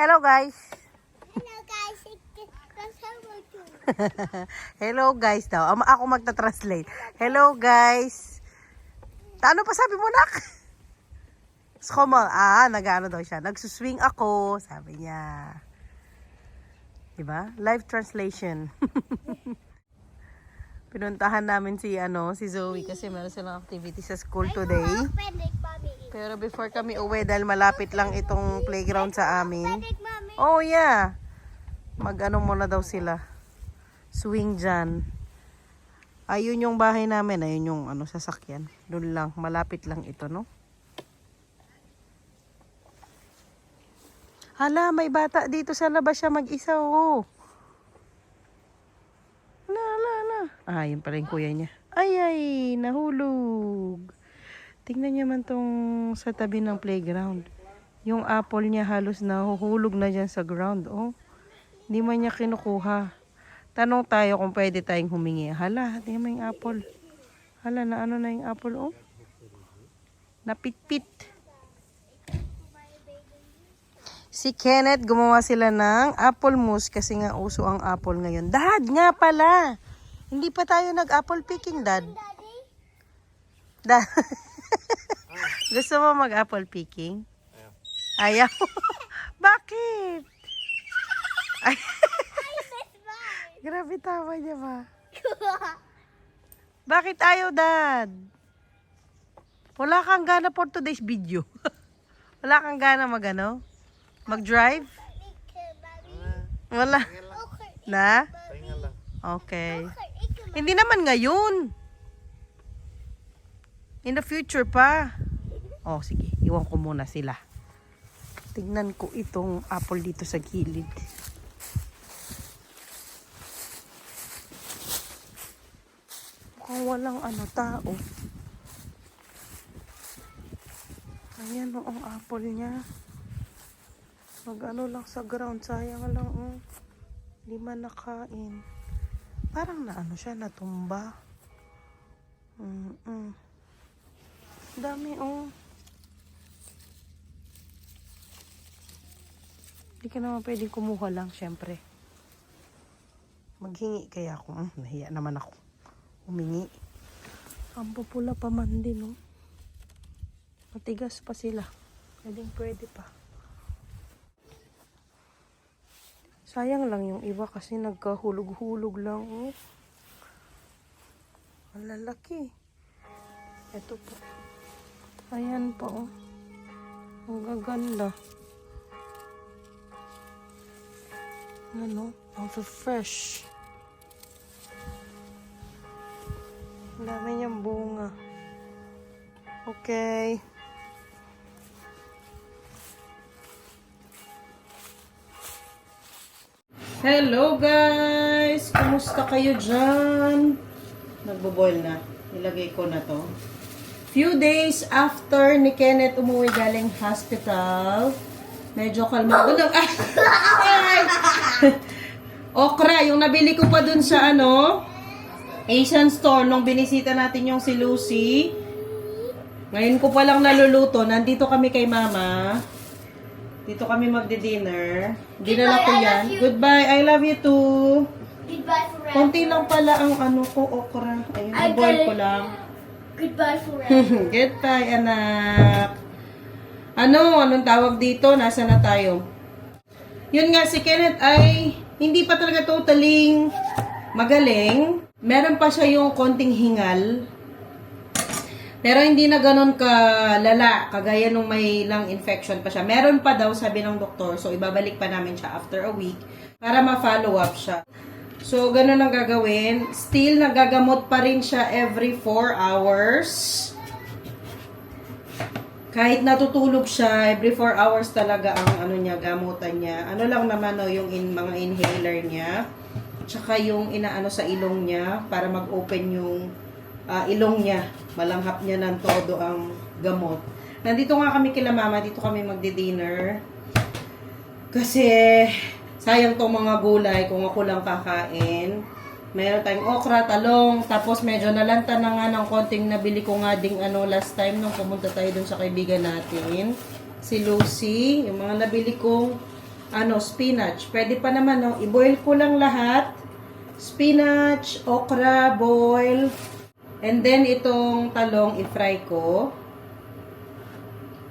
Hello guys. Hello guys, kasama ko. Hello guys daw. Ako magta-translate. Hello guys. Ano pa sabi mo, nak? Skomal. Nag-ano daw siya. Nagsuswing ako, sabi niya. Diba? Live translation. Pinuntahan namin si Zoe kasi meron silang activity sa school today. Pero before kami uwi, dahil malapit lang itong playground sa amin. Oh yeah. Mag-ano muna daw sila. Swing dyan. Ayun yung bahay namin. Ayun yung sasakyan. Doon lang. Malapit lang ito, no? Hala, may bata dito sa labas siya mag-isa, oh. Yun pala yung kuya niya. Ay, nahulog. Tingnan niya man tong sa tabi ng playground. Yung apple niya halos nahuhulog na dyan sa ground, oh. Hindi man niya kinukuha. Tanong tayo kung pwede tayong humingi. Hala, tingnan mo yung apple. Hala, na yung apple, oh. Napitpit. Si Kenneth, gumawa sila ng apple mousse kasi nga uso ang apple ngayon. Dad, nga pala. Hindi pa tayo nag-apple picking, Dad. Dad. Gusto mo mag-apple picking? Ayaw. Bakit? Ay. Grabe tawa niya ba? Bakit ayaw, Dad? Wala kang gana for today's video. Wala kang gana mag-drive? Wala. Na? Okay. Hindi naman ngayon. In the future pa. Oh, sige. Iwan ko muna sila. Tignan ko itong apple dito sa gilid. Mukhang walang tao. Ayan ang apple niya. Mag-ano lang sa ground. Sayang lang, oh. Hindi man nakain. Parang siya, natumba. Dami, oh. Hindi ka naman pwedeng kumuha lang, syempre. Maghingi kaya ako. Nahiya naman ako. Humingi. Ang pupula pa man din, oh. Matigas pa sila. Pwede pa. Sayang lang yung iba kasi nagkahulog-hulog lang, oh. Ang lalaki. Ito po. Ayan pa, oh. Ang gaganda. Ang fresh. Ang dami niyang bunga. Okay. Hello guys! Kumusta kayo dyan? Nagbo-boil na. Ilagay ko na to. Few days after ni Kenneth umuwi galing hospital, medyo kalma. Okra, yung nabili ko pa dun sa Asian store nung binisita natin yung si Lucy. Ngayon ko pa lang naluluto. Nandito kami kay Mama. Dito kami magdi-dinner. Dinala ko yan. Goodbye. I love you too. Goodbye forever. Konti lang pala ang ko, okra. Ayun, i-boil ko lang. Goodbye forever. Goodbye, anak. Anong tawag dito? Nasa na tayo? Yun nga, si Kenneth ay hindi pa talaga totally magaling. Meron pa siya yung konting hingal. Pero hindi na ganun kalala, kagaya nung may lung infection pa siya. Meron pa daw, sabi ng doktor. So, ibabalik pa namin siya after a week para ma-follow up siya. So, ganun ang gagawin. Still, nagagamot pa rin siya every 4 hours. Kahit natutulog siya, every 4 hours talaga ang gamutan niya. Lang naman yung mga inhaler niya. Tsaka yung sa ilong niya para mag-open yung ilong niya. Malanghap niya ng todo ang gamot. Nandito nga kami kila Mama. Dito kami magdi-dinner. Kasi sayang tong mga gulay kung ako lang kakain. Meron tayong okra, talong. Tapos medyo nalanta na nga ng konting nabili ko nga ding last time nung pumunta tayo dun sa kaibigan natin. Si Lucy. Yung mga nabili kong spinach. Pwede pa naman, no? I-boil ko lang lahat. Spinach, okra, boil. And then, itong talong, i-fry ko.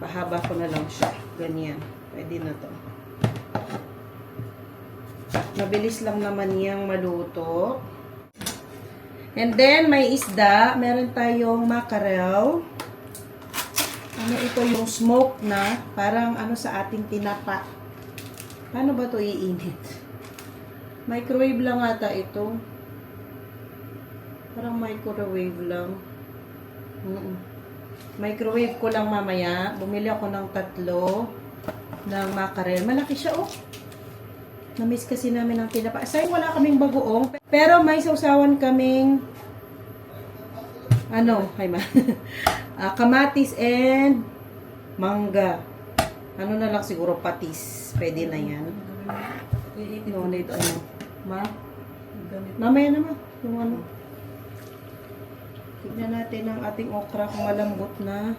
Pahaba ko na lang siya. Ganyan. Pwede na to. Mabilis lang naman niyang maluto. And then, may isda. Meron tayong mackerel. Ito yung smoke na. Parang sa ating tinapa. Paano ba to iinit? Microwave lang ata ito. Parang microwave lang. Microwave ko lang mamaya. Bumili ako ng 3 ng mackerel. Malaki siya, oh. Na-miss kasi namin ang tinapa. Aside, wala kaming bagoong. Pero may sausawan kaming kamatis and mangga. Na lang siguro patis. Pwede na yan. No, dito mamaya naman. Yung tignan natin ang ating okra kung malambot na.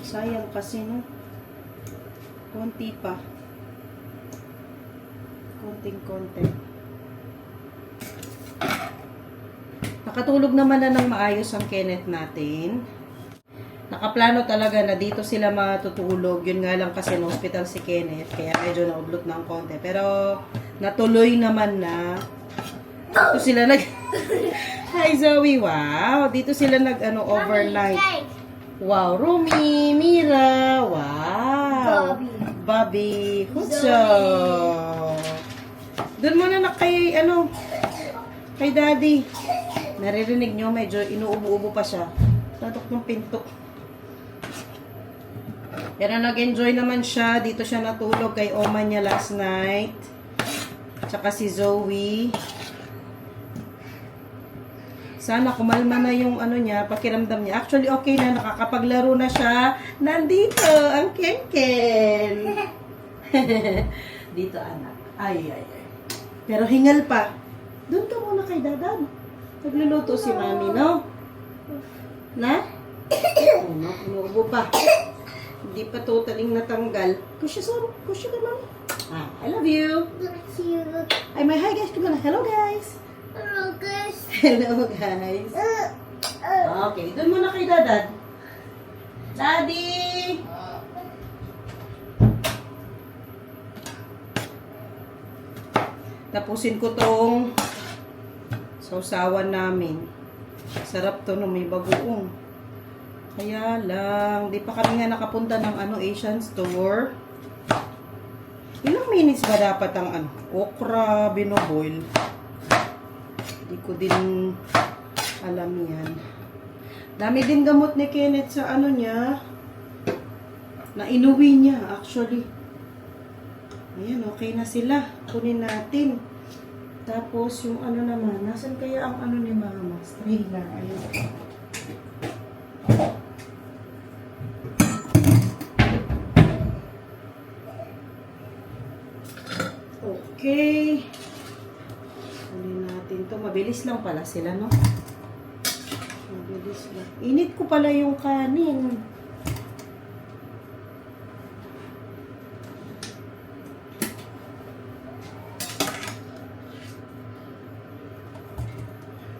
Sayang kasi, no? Konti pa. Konting-konti. Nakatulog naman na ng maayos ang Kenneth natin. Nakaplano talaga na dito sila matutulog. Yun nga lang kasi no hospital si Kenneth. Kaya medyo naublot ng konti. Pero natuloy naman na. Dito sila Hi Zoe, wow. Dito sila overnight. Wow, Rumi, Mira, wow. Bobby, Hutso. Doon muna na kay kay Daddy. Naririnig nyo, medyo inuubo-ubo pa siya. Tatok ng pinto. Pero nag-enjoy naman siya. Dito siya natulog kay Oma niya last night. Tsaka si Zoe. Sana kumalma na yung niya, pakiramdam niya. Actually, okay na. Nakakapaglaro na siya. Nandito ang Ken-Ken. Dito, anak. Ay. Pero hingal pa. Doon ka muna kay Dadan. Nagluluto si Mami, no? Na? Inuubo pa. Hindi pa totaling natanggal. Kusya ka, Mami. I love you. Love you. Ay, my hi guys. Come on. Hello, guys. Hello, guys. Hello, guys. Okay, doon muna kay Dadan. Daddy! Tapusin ko tong sausawan namin. Sarap to no, may bagoong. Kaya lang, di pa kami nga nakapunta ng Asian store. Ilang minutes ba dapat ang okra binoboil? Di ko din alam yan. Dami din gamot ni Kenneth sa niya. Na inuwi niya, actually. Ayan, okay na sila. Kunin natin. Tapos, yung naman. Nasaan kaya ang ni Mama? Strainer. Ayun. Okay. Kunin natin to. Mabilis lang pala sila, no? Mabilis lang. Init ko pala yung kanin.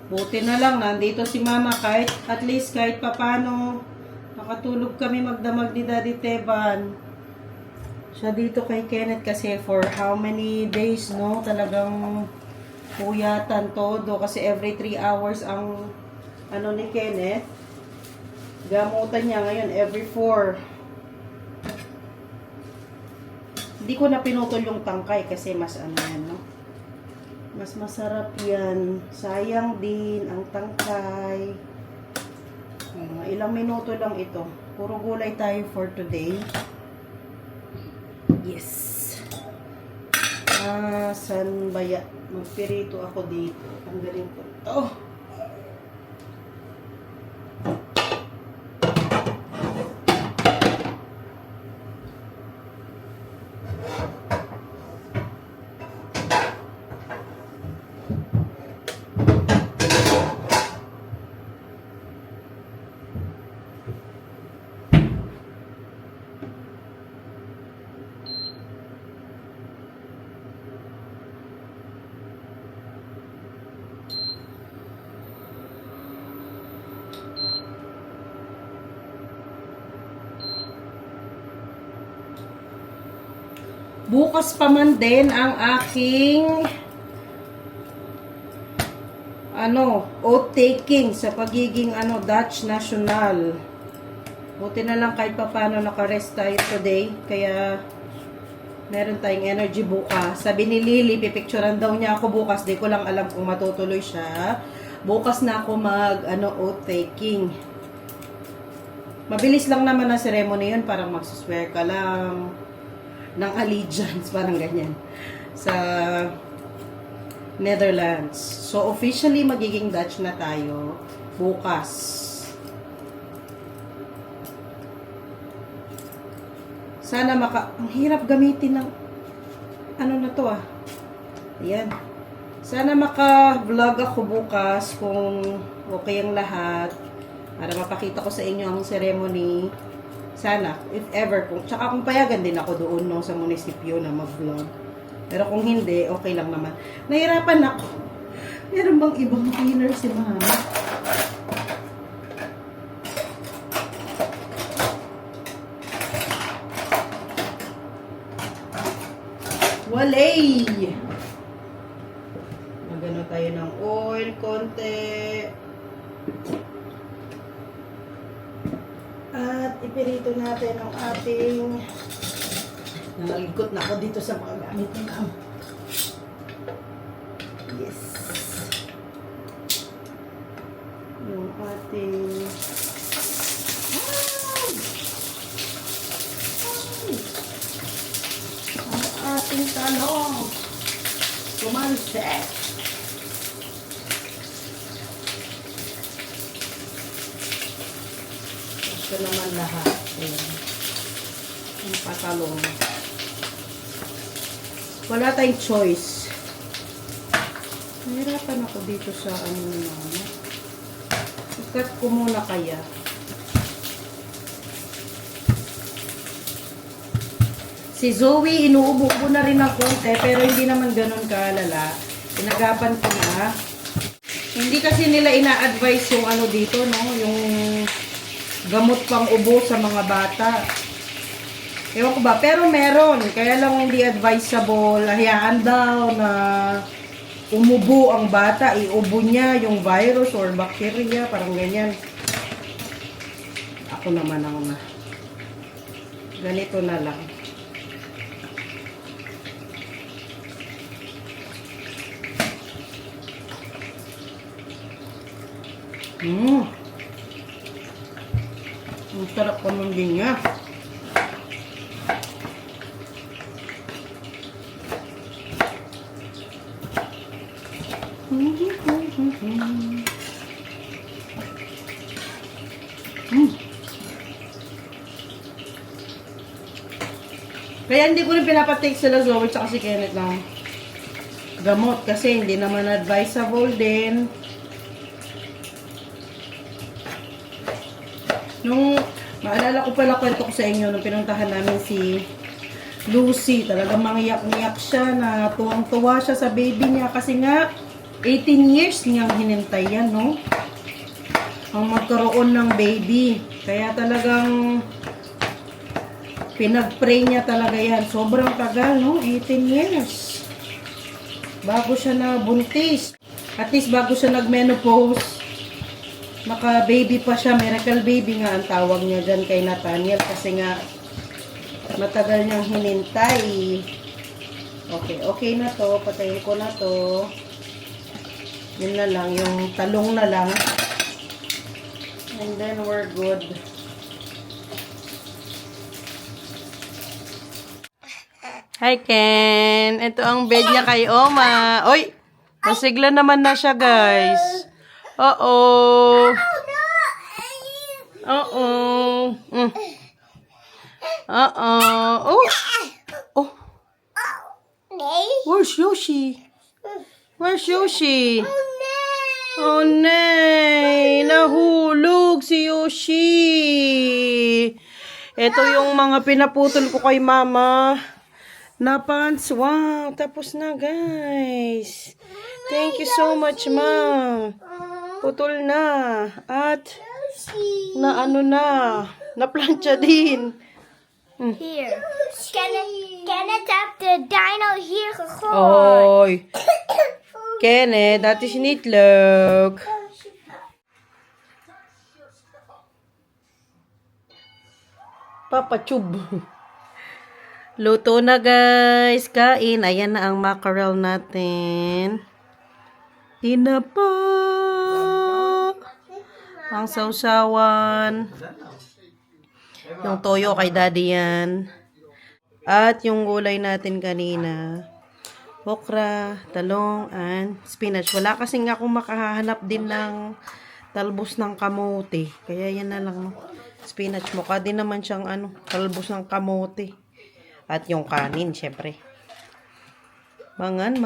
Buti na lang, nandito si Mama kahit, at least kahit papano, nakatulog kami magdamag ni Daddy Teban. Siya dito kay Kenneth kasi for how many days, no? Talagang puyatan todo kasi every 3 hours ang ni Kenneth. Gamutan niya ngayon every 4. Hindi ko na pinutol yung tangkay kasi mas yan, no? Mas masarap yan. Sayang din ang tangkay. Ilang minuto lang ito. Puro gulay tayo for today. Yes. San baya? Magpirito ako dito. Tanggalin ko ito. Bukas pa man din ang aking oath taking sa pagiging Dutch national. Buti na lang kahit pa paano nakarest tayo today. Kaya meron tayong energy bukas. Sabi ni Lily, pipicturean daw niya ako bukas. Di ko lang alam kung matutuloy siya. Bukas na ako oath taking. Mabilis lang naman ang ceremony yun. Parang magsuswear ka lang ng allegiance. Parang ganyan. Sa Netherlands. So, officially, magiging Dutch na tayo bukas. Sana ang hirap gamitin ng na to Ayan. Sana maka-vlog ako bukas kung okay ang lahat para mapakita ko sa inyo ang ceremony. Sana, if ever. Tsaka kung payagan din ako doon sa munisipyo na mag-vlog. Pero kung hindi, okay lang naman. Nahirapan ako. Meron bang ibang cleaner si mama? Walay! Magano tayo ng oil, konti. At ipirito natin ang ating nangagikot na ako dito sa mga gamit ng kam. Yes. Yung ating ating talong. Kumansek. Ito naman lahat. Ayan. Yung patalong. Wala tayong choice. Nahirapan ako dito sa naman. Ikat ko muna kaya. Si Zoe, inuubo ko na rin ng konti, pero hindi naman ganun kalala. Pinagapan ko na. Hindi kasi nila ina-advise yung dito, no? Yung gamot pang ubo sa mga bata. Ewan ko ba? Pero meron. Kaya lang hindi advisable. Hayaan daw na umubo ang bata. Iubo niya yung virus or bacteria. Parang ganyan. Ako naman ang ganito na lang. Ang sarap pa ng ganyan. Kaya hindi ko rin pinapatake sila Zoe tsaka si Kenneth ng gamot kasi hindi naman advisable din. Nung maalala ko pala kwento ko sa inyo nung pinuntahan namin si Lucy, talagang mangiyak-ngiyak siya na tuwang-tuwa siya sa baby niya kasi nga 18 years niyang hinintay yan, no? Ang magkaroon ng baby. Kaya talagang pinag-pray niya talaga yan. Sobrang tagal, no? 18 years. Bago siya na buntis. At least bago siya nag-menopause, naka-baby pa siya. Miracle baby nga ang tawag niya dyan kay Nathaniel kasi nga matagal niyang hinintay. Okay na to. Patayin ko na to. Yun na lang. Yung talong na lang. And then we're good. Hi, Ken. Ito ang bed niya kay Oma. Oy! Masigla naman na siya, guys. Uh-oh. Uh-oh. Uh-oh. Oh! Oh! Where's Yoshi? Where's Yoshi? Oh, nay! Nahulog si Yoshi! Ito yung mga pinaputol ko kay Mama. Na pants. Wow! Tapos na, guys. Thank you so much, Ma. Putol na. At na na. Na plancha din. Here. Scan it. Kenneth up the dino here. Oy. Kenneth, dat is niet leuk. Papa Chub. Luto na guys. Kain. Ayan na ang mackerel natin. Tinapa. Ang sausawan. Yung toyo kay daddy yan. At yung gulay natin kanina. Okra, talong, and spinach. Wala kasing ako makahanap din ng talbos ng kamote. Kaya yan na lang. Spinach. Mukha din naman siyang talbos ng kamote. At yung kanin, syempre. Mangan.